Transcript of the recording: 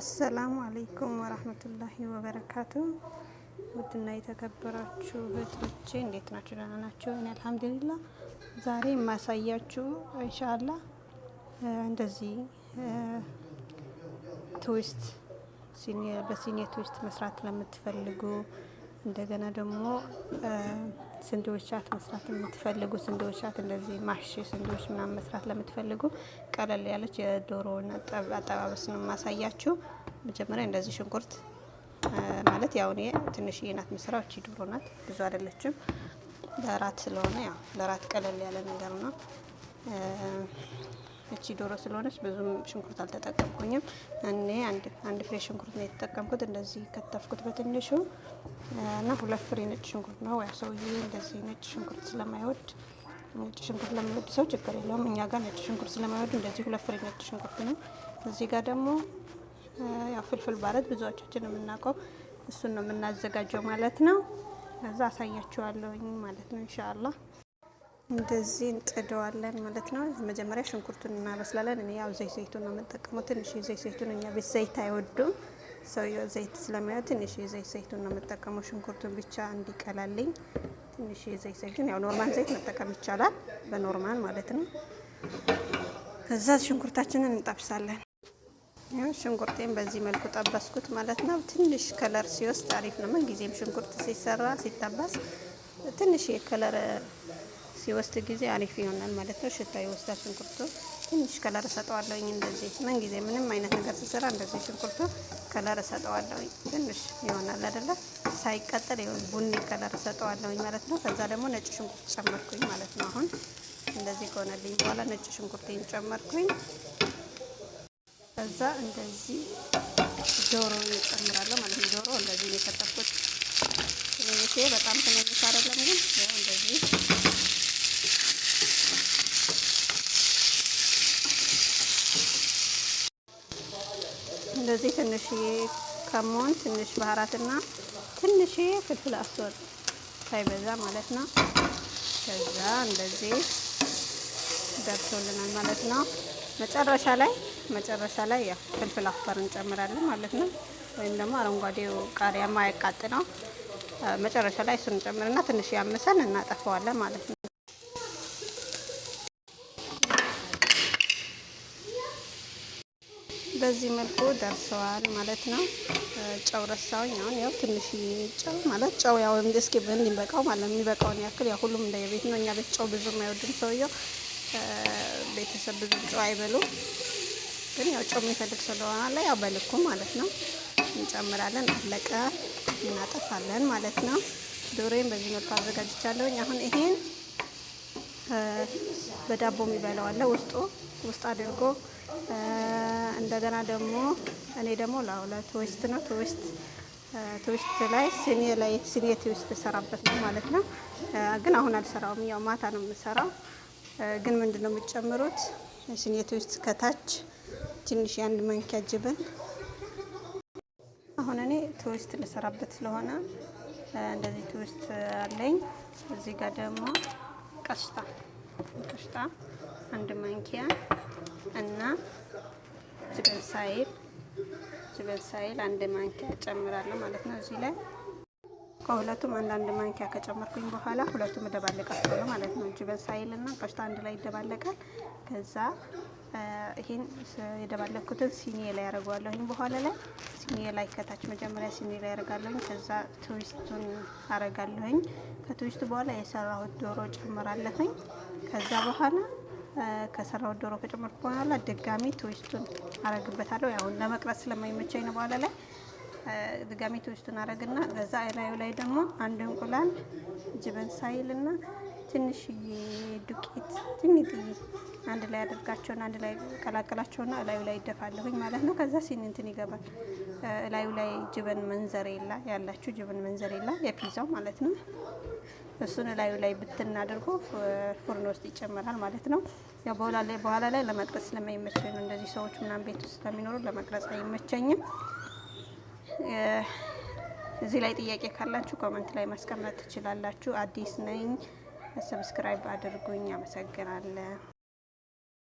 አሰላሙ አለይኩም ወራህመቱላሂ ወበረካቱ። ውድና የተከበራችሁ እህቶቼ እንዴት ናችሁ? ደህና ናችሁ? እኔ አልሐምዱሊላህ። ዛሬ የማሳያችሁ ኢንሻአላህ እንደዚህ ትዊስት በሲኒ ትዊስት መስራት ለምትፈልጉ እንደገና ደግሞ ስንዶቻት መስራት ለምትፈልጉ ስንዶቻት እንደዚህ ማሽ ስንዶች ምናምን መስራት ለምትፈልጉ ቀለል ያለች የዶሮውን አጠባበስ ነው ማሳያችሁ። መጀመሪያ እንደዚህ ሽንኩርት ማለት ያው እኔ ትንሽዬ ናት መስራው፣ እቺ ዶሮ ናት ብዙ አይደለችም። ለራት ስለሆነ ያው ለራት ቀለል ያለ ነገር ነው። እቺ ዶሮ ስለሆነች ብዙም ሽንኩርት አልተጠቀምኩኝም። እኔ አንድ ፍሬ ሽንኩርት ነው የተጠቀምኩት። እንደዚህ ከተፍኩት በትንሹ እና 2 ፍሬ ነጭ ሽንኩርት ነው። ያው ሰውዬ እንደዚህ ነጭ ሽንኩርት ስለማይወድ ነጭ ሽንኩርት ለሚወድ ሰው ችግር የለውም። እኛ ጋር ነጭ ሽንኩርት ስለማይወድ እንደዚህ 2 ፍሬ ነጭ ሽንኩርት ነው። እዚህ ጋር ደግሞ ያው ፍልፍል ባረት ብዙዎቻችን የምናውቀው እሱን ነው የምናዘጋጀው ማለት ነው። ከዛ አሳያችኋለሁኝ ማለት ነው ኢንሻአላህ። እንደዚህ እንጥደዋለን ማለት ነው። መጀመሪያ ሽንኩርቱን እናበስላለን። እኔ ያው ዘይቱን ነው የምጠቀመው። ትንሽ ዘይቱን እኛ ቤት ዘይት አይወዱም። ሰውየው ዘይት ስለማይወድ ትንሽ ዘይቱን ነው የምጠቀመው። ሽንኩርቱን ብቻ እንዲቀላልኝ ትንሽ ዘይቱን ያው ኖርማል ዘይት መጠቀም ይቻላል፣ በኖርማል ማለት ነው። ከዛ ሽንኩርታችንን እንጠብሳለን። ያው ሽንኩርቴን በዚህ መልኩ ጠበስኩት ማለት ነው። ትንሽ ከለር ሲወስድ አሪፍ ነው። ምን ጊዜም ሽንኩርት ሲሰራ ሲጠበስ ትንሽ የከለር ሲወስድ ጊዜ አሪፍ ይሆናል ማለት ነው። ሽታ ይወስዳል ሽንኩርቱ። ትንሽ ከለር እሰጠዋለሁኝ እንደዚህ ምን ጊዜ ምንም አይነት ነገር ሲሰራ እንደዚህ ሽንኩርቱ ከለር እሰጠዋለሁኝ። ትንሽ ይሆናል አይደለ? ሳይቀጥል ይሁን ቡኒ ከለር እሰጠዋለሁኝ ማለት ነው። ከዛ ደግሞ ነጭ ሽንኩርት ጨመርኩኝ ማለት ነው። አሁን እንደዚህ ከሆነልኝ በኋላ ነጭ ሽንኩርቴን ጨመርኩኝ። ከዛ እንደዚህ ዶሮ እጨምራለሁ ማለት ነው። ዶሮ እንደዚህ ነው የከተፍኩት። ትንሽ በጣም ትንሽ አይደለም ግን ያው እንደዚህ እንደዚህ ትንሽዬ ከሞን ትንሽ ባህራትና ትንሽዬ ፍልፍል አስወጥ ሳይበዛ ማለት ነው። ከዛ እንደዚህ ደርሶልናል ማለት ነው። መጨረሻ ላይ ያው ፍልፍል አስፈር እንጨምራለን ማለት ነው። ወይም ደግሞ አረንጓዴው ቃሪያ ማያቃጥለው መጨረሻ ላይ እሱን እንጨምርና ትንሽ ያመሰን እናጠፋዋለን ማለት ነው። በዚህ መልኩ ደርሰዋል ማለት ነው። ጨው ረሳውኝ። አሁን ያው ትንሽ ጨው ማለት ጨው ያው እስኪ እንዲበቃው ማለት ነው። የሚበቃውን ያክል ያው ሁሉም እንደየቤት ነው። እኛ ቤት ጨው ብዙም አይወድም ሰውየው። ቤተሰብ ብዙ ጨው አይበሉም። ግን ያው ጨው የሚፈልግ ስለሆነ ያው በልኩ ማለት ነው እንጨምራለን። አለቀ፣ እናጠፋለን ማለት ነው። ዶሮዬን በዚህ መልኩ አዘጋጅቻለሁኝ። አሁን ይሄን በዳቦ የሚበላው አለ ውስጥ አድርጎ እንደገና ደግሞ እኔ ደግሞ ለትዊስት ነው ትዊስት ላይ ሲኒ ትዊስት ሰራበት ነው ማለት ነው። ግን አሁን አልሰራውም፣ ያው ማታ ነው የምሰራው። ግን ምንድነው የምትጨምሩት? ሲኒ ትዊስት ከታች ትንሽ አንድ ማንኪያ ጅብን። አሁን እኔ ትዊስት ልሰራበት ስለሆነ እንደዚህ ትዊስት አለኝ። እዚህ ጋር ደግሞ ቀሽጣ አንድ ማንኪያ እና ጅብን ሳይል አንድ ማንኪያ ጨምራለሁ ማለት ነው። እዚህ ላይ ከሁለቱም አንድ ማንኪያ ከጨመርኩኝ በኋላ ሁለቱም እደባለቃቸዋለሁ ማለት ነው። ጅብን ሳይል እና ቀሽጣ አንድ ላይ ይደባለቃል። ከዛ ይሄን የደባለኩትን ሲኒ ላይ ያደርጋለሁኝ። በኋላ ላይ ሲኒ ላይ ከታች መጀመሪያ ሲኒ ላይ ያደርጋለሁኝ። ከዛ ትዊስቱን አደርጋለሁኝ። ከትዊስቱ በኋላ የሰራሁት ዶሮ ጨምራለሁኝ። ከዛ በኋላ ከሰራሁት ዶሮ ከጨመርኩ በኋላ ድጋሚ ትዊስቱን አረግበታለሁ። ያው ለመቅረጽ ስለማይመቸኝ ነው። በኋላ ላይ ድጋሚ ትዊስቱን አረግና ከዛ ላዩ ላይ ደግሞ አንድ እንቁላል ጅብን ሳይልና ትንሽዬ ዱቄት ትንሽዬ አንድ ላይ አድርጋቸውና አንድ ላይ ቀላቀላቸውና ላዩ ላይ ይደፋለሁኝ ማለት ነው። ከዛ ሲኒንትን ይገባል። ላዩ ላይ ጅብን መንዘሬላ ያላችሁ ጅብን መንዘሬላ የፒዛው ማለት ነው። እሱን ላዩ ላይ ብትን አድርጎ ፉርን ውስጥ ይጨመራል ማለት ነው። ያው በኋላ ላይ ለመቅረጽ ስለማይመቸኝ ነው። እንደዚህ ሰዎች ምናምን ቤት ውስጥ ስለሚኖሩ ለመቅረጽ አይመቸኝም። እዚህ ላይ ጥያቄ ካላችሁ ኮሜንት ላይ ማስቀመጥ ትችላላችሁ። አዲስ ነኝ፣ ሰብስክራይብ አድርጉኝ። አመሰግናለሁ።